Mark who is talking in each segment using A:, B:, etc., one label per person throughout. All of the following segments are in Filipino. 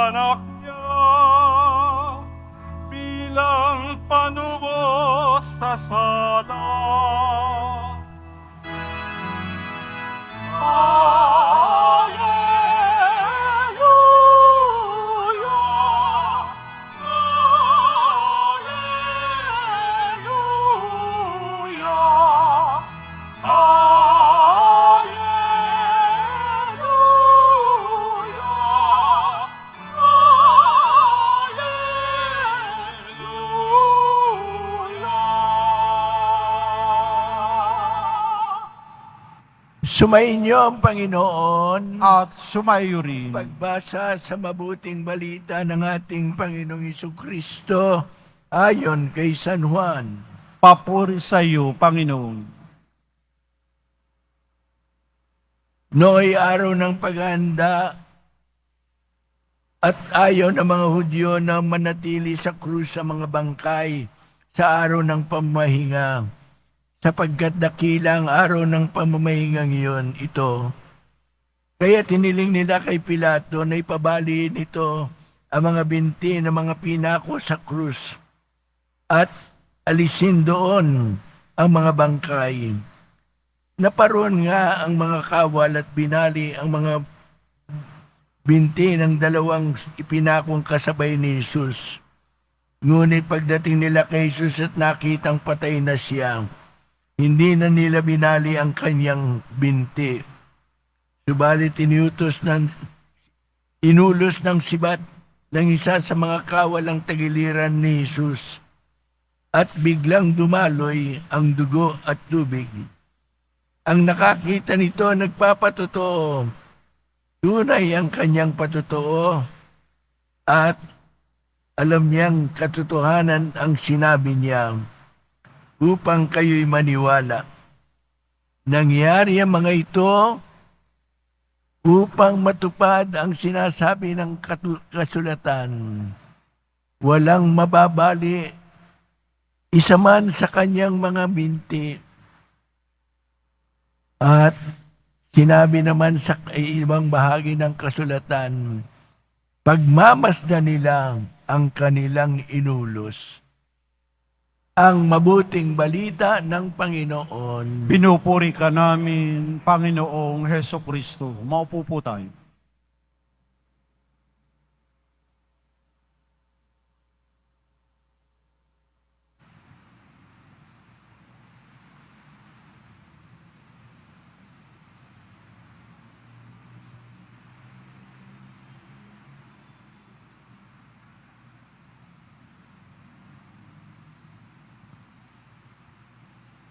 A: anak niya bilang panubos sa sala. Hallelujah! Hallelujah!
B: Sumainyo ang Panginoon.
C: At sumayo rin.
B: Pagbasa sa mabuting balita ng ating Panginoong Jesucristo ayon kay San Juan.
C: Papuri sa iyo, Panginoon.
B: Nooy araw ng paghahanda at ayaw ng mga Hudyo na manatili sa krus sa mga bangkay sa araw ng pamahinga, sapagkat dakilang araw ng pamamahingang iyon ito. Kaya tiniling nila kay Pilato na ipabali nito ang mga binti ng mga pinako sa krus at alisin doon ang mga bangkay. Naparoon nga ang mga kawal at binali ang mga binti ng dalawang ipinakong kasabay ni Jesus. Ngunit pagdating nila kay Jesus at nakitang patay na siya, hindi na nila binali ang kanyang binti. Subalit inulos ng sibat ng isa sa mga kawalang tagiliran ni Jesus at biglang dumaloy ang dugo at tubig. Ang nakakita nito nagpapatotoo. Tunay ang kanyang patotoo at alam niyang katotohanan ang sinabi niya upang kayo'y maniwala. Nangyari ang mga ito upang matupad ang sinasabi ng kasulatan. Walang mababali isa man sa kanyang mga binti. At sinabi naman sa ibang bahagi ng kasulatan, pagmamasdan nila ang kanilang inulos. Ang mabuting balita ng Panginoon.
C: Pinupuri ka namin, Panginoong Heso Kristo. Maupo po tayo.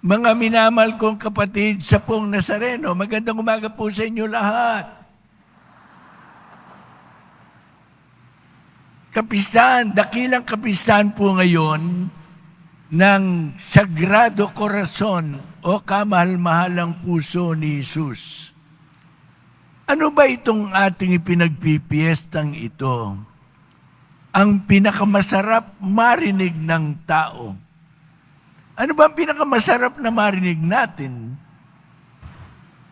B: Mga minamahal kong kapatid sa Pong Nazareno, magandang umaga po sa inyo lahat. Kapistahan, dakilang kapistahan po ngayon ng Sagrado Corazon o kamahal-mahalang puso ni Jesus. Ano ba itong ating ipinagpipiestang ito? Ang pinakamasarap marinig ng tao. Ano ba ang pinakamasarap na marinig natin?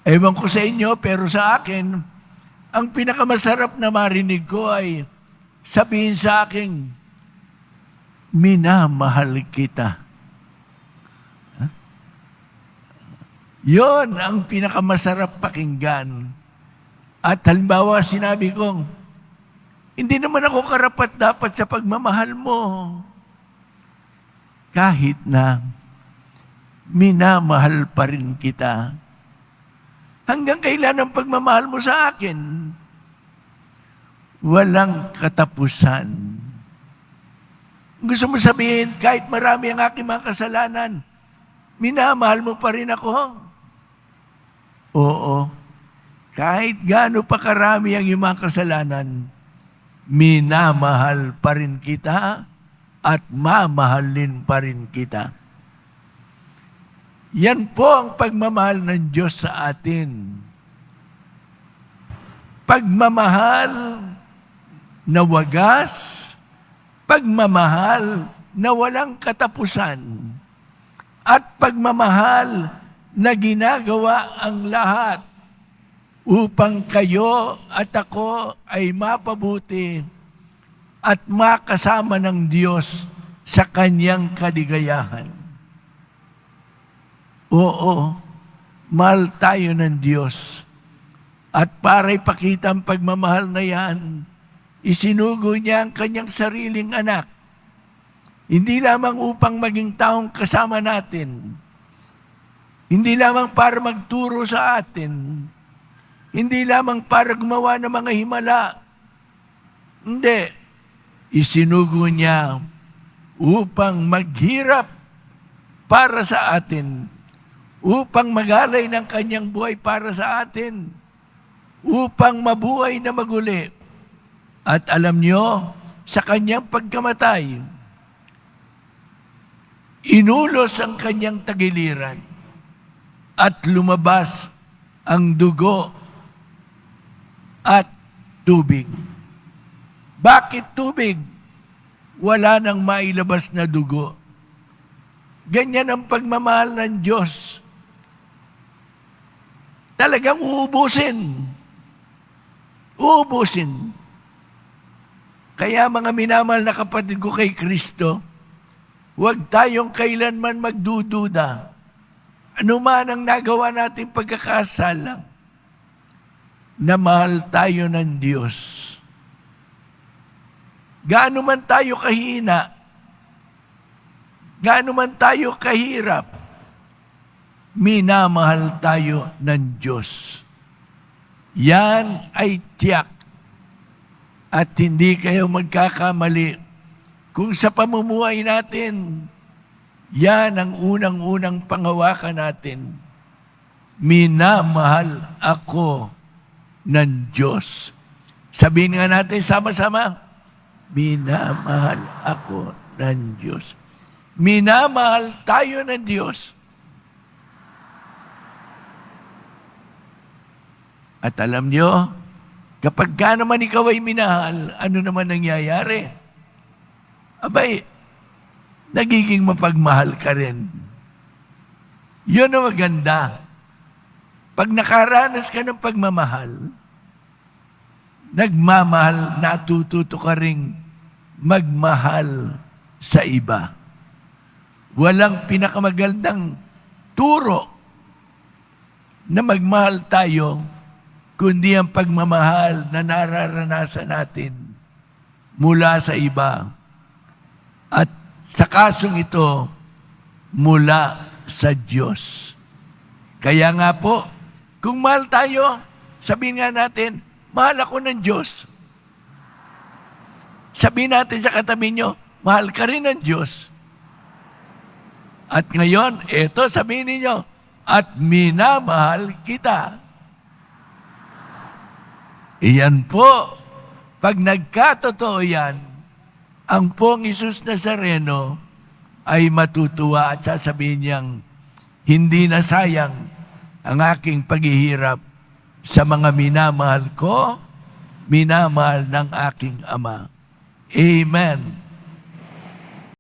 B: Ewan ko sa inyo, pero sa akin, ang pinakamasarap na marinig ko ay sabihin sa akin, minamahal kita. Huh? Yon ang pinakamasarap pakinggan. At halimbawa, sinabi kong, hindi naman ako karapat-dapat sa pagmamahal mo. Kahit na minamahal pa rin kita. Hanggang kailan ang pagmamahal mo sa akin? Walang katapusan. Gusto mo sabihin, kahit marami ang aking mga kasalanan, minamahal mo pa rin ako? Oo. Kahit gaano pa karami ang iyong mga kasalanan, minamahal pa rin kita at mamahalin pa rin kita. Yan po ang pagmamahal ng Diyos sa atin. Pagmamahal na wagas, pagmamahal na walang katapusan, at pagmamahal na ginagawa ang lahat upang kayo at ako ay mapabuti at makasama ng Diyos sa kanyang kaligayahan. Oo, mahal tayo ng Diyos. At para ipakita ang pagmamahal na yan, isinugo niya ang kanyang sariling anak. Hindi lamang upang maging taong kasama natin. Hindi lamang para magturo sa atin. Hindi lamang para gumawa ng mga himala. Hindi. Isinugo niya upang maghirap para sa atin. Upang magalay ng kanyang buhay para sa atin. Upang mabuhay na maguli. At alam nyo, sa kanyang pagkamatay, inulos ang kanyang tagiliran at lumabas ang dugo at tubig. Bakit tubig? Wala nang mailabas na dugo. Ganyan ang pagmamahal ng Diyos. Talagang uubusin. Uubusin. Kaya mga minamahal na kapatid ko kay Kristo, huwag tayong kailanman magdududa. Ano man ang nagawa nating pagkakasala, na mahal tayo ng Diyos. Gaano man tayo kahina, gaano man tayo kahirap, minamahal tayo ng Diyos. Yan ay tiyak. At hindi kayo magkakamali kung sa pamumuhay natin, yan ang unang-unang panghawakan natin. Minamahal ako ng Diyos. Sabihin nga natin sama-sama, minamahal ako ng Diyos. Minamahal tayo ng Diyos. At alam nyo, kapag ka naman ikaw ay minahal, ano naman nangyayari? Abay, nagiging mapagmahal ka rin. Yun ang maganda. Pag nakaranas ka ng pagmamahal, nagmamahal, natututo ka ring magmahal sa iba. Walang pinakamagandang turo na magmahal tayo, kundi ang pagmamahal na nararanasan natin mula sa iba. At sa kasong ito, mula sa Diyos. Kaya nga po, kung mahal tayo, sabihin nga natin, mahal ako ng Diyos. Sabihin natin sa katabi nyo, mahal ka rin ng Diyos. At ngayon, eto sabihin ninyo, at minamahal kita. Iyan po, pag nagkatotoo yan, ang pong Isus Nazareno ay matutuwa at sasabihin niyang, hindi na sayang ang aking paghihirap sa mga minamahal ko, minamahal ng aking Ama. Amen.